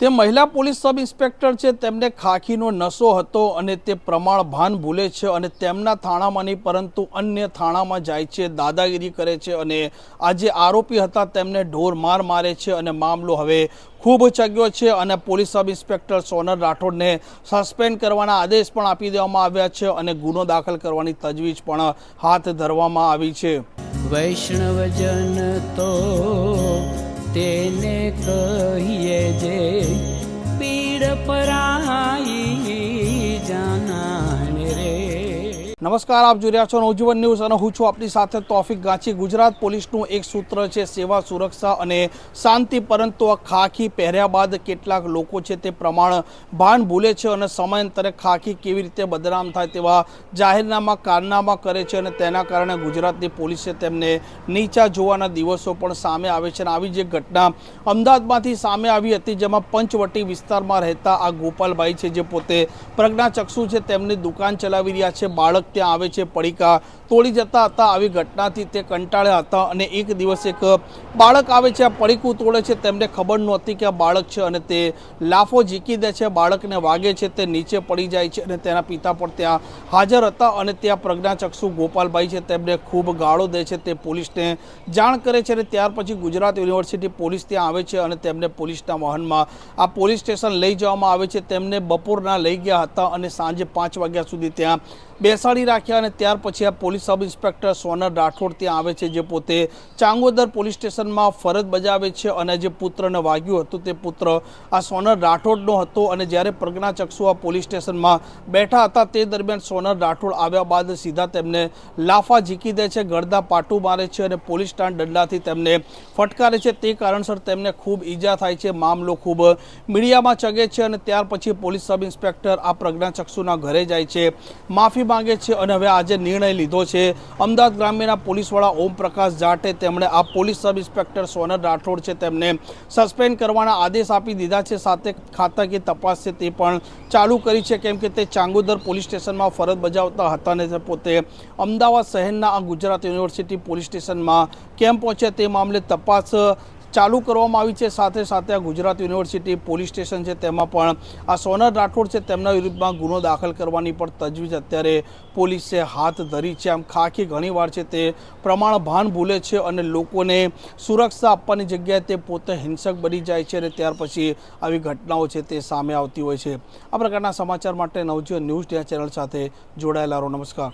તે મહિલા police sub inspector છે તેમને ખાખીનો નશો હતો અને તે પ્રમાણ ભાન ભૂલે છે અને તેમના થાણામાં નહીં પરંતુ અન્ય થાણામાં જાય છે, દાદાગીરી કરે છે અને આ જે આરોપી હતા તેમને ઢોર માર મારે છે અને મામલો હવે ખૂબ ચગ્યો છે અને પોલીસ સબ ઇન્સ્પેક્ટર સોનલ રાઠોડને સસ્પેન્ડ કરવાના આદેશ પણ આપી દેવામાં આવ્યા છે અને ગુનો દાખલ કરવાની તજવીજ પણ હાથ ધરવામાં આવી છે। વૈષ્ણવજન તો તેને કહીએ જે પીડ પરાઈ જાનાને રે। નમસ્કાર, આપ જોઈ રહ્યા છો નવજીવન ન્યૂઝ અને હું છું આપની સાથે તોફિક ગાંચી। ગુજરાત પોલીસનું એક સૂત્ર છે સેવા, સુરક્ષા અને શાંતિ, પરંતુ આ ખાખી પહેર્યા બાદ કેટલાક લોકો છે તે પ્રમાણ ભાન ભૂલે છે અને સમયાંતરે ખાખી કેવી રીતે બદનામ થાય તેવા જાહેરનામા કારનામા કરે છે અને તેના કારણે ગુજરાતની પોલીસે તેમને નીચા જોવાના દિવસો પણ સામે આવે છે। અને આવી જે ઘટના અમદાવાદમાંથી સામે આવી હતી, જેમાં પંચવટી વિસ્તારમાં રહેતા આ ગોપાલભાઈ છે જે પોતે પ્રજ્ઞાચક્ષુ છે, તેમની દુકાન ચલાવી રહ્યા છે। બાળક ત્યાં આવે છે, પડીકા તોડી જતા હતા। આવી ઘટનાથી તે કંટાળ્યા હતા અને એક દિવસ એક બાળક આવે છે, આ પડીકું તોડે છે, તેમને ખબર નહોતી કે આ બાળક છે અને તે લાફો ઝીકી દે છે, બાળકને વાગે છે, તે નીચે પડી જાય છે અને તેના પિતા પણ ત્યાં હાજર હતા અને ત્યાં પ્રજ્ઞાચક્ષુ ગોપાલભાઈ છે તેમને ખૂબ ગાળો દે છે। તે પોલીસને જાણ કરે છે અને ત્યાર પછી ગુજરાત યુનિવર્સિટી પોલીસ ત્યાં આવે છે અને તેમને પોલીસના વાહનમાં આ પોલીસ સ્ટેશન લઈ જવામાં આવે છે। તેમને બપોરના લઈ ગયા હતા અને સાંજે 5 વાગ્યા સુધી ત્યાં બેસાડી રાખ્યા અને ત્યાર પછી આ police sub inspector Sonal Rathod ત્યાં આવે છે, જે પોતે ચાંગોદર પોલીસ સ્ટેશનમાં ફરજ બજાવે છે અને જે પુત્રને વાગ્યું હતું તે પુત્ર આ સોનલ રાઠોડનો હતો અને જ્યારે પ્રજ્ઞાચક્ષુ આ પોલીસ સ્ટેશનમાં બેઠા હતા તે દરમિયાન સોનલ રાઠોડ આવ્યા બાદ સીધા તેમને લાફા ઝીકી દે છે, ગળદા પાટું મારે છે અને પોલીસના દંડાથી તેમને ફટકારે છે। તે કારણસર તેમને ખૂબ ઈજા થાય છે, મામલો ખૂબ મીડિયામાં ચગે છે અને ત્યાર પછી પોલીસ સબ ઇન્સ્પેક્ટર આ પ્રજ્ઞાચક્ષુના ઘરે જાય છે, માફી માંગે છે અને હવે આજે નિર્ણય લીધો છે। અમદાવાદ ગ્રામ્યના પોલીસવાળા ઓમપ્રકાશ જાટે તેમણે આ police sub inspector Sonal Rathod છે તેમને સસ્પેન્ડ કરવાના આદેશ આપી દીધા છે, સાથે ખાતાકીય તપાસ છે તે પણ ચાલુ કરી છે, કેમ કે તે ચાંગોદર પોલીસ સ્ટેશનમાં ફરજ બજાવતા હતા અને તે પોતે અમદાવાદ શહેરના આ ગુજરાત યુનિવર્સિટી પોલીસ સ્ટેશનમાં કેમ પહોંચ્યા તે મામલે તપાસ ચાલુ કરવામાં આવી છે। સાથે સાથે આ ગુજરાત યુનિવર્સિટી પોલીસ સ્ટેશન છે તેમાં પણ આ સોનલ રાઠોડ છે તેમના વિરુદ્ધમાં ગુનો દાખલ કરવાની પણ તજવીજ અત્યારે પોલીસે હાથ ધરી છે। આમ ખાખી ઘણીવાર છે તે પ્રમાણ ભાન ભૂલે છે અને લોકોને સુરક્ષા આપવાની જગ્યાએ તે પોતે હિંસક બની જાય છે અને ત્યાર પછી આવી ઘટનાઓ છે તે સામે આવતી હોય છે। આ પ્રકારના સમાચાર માટે નવજીવન ન્યૂઝ ચેનલ સાથે જોડાયેલા રહો। નમસ્કાર।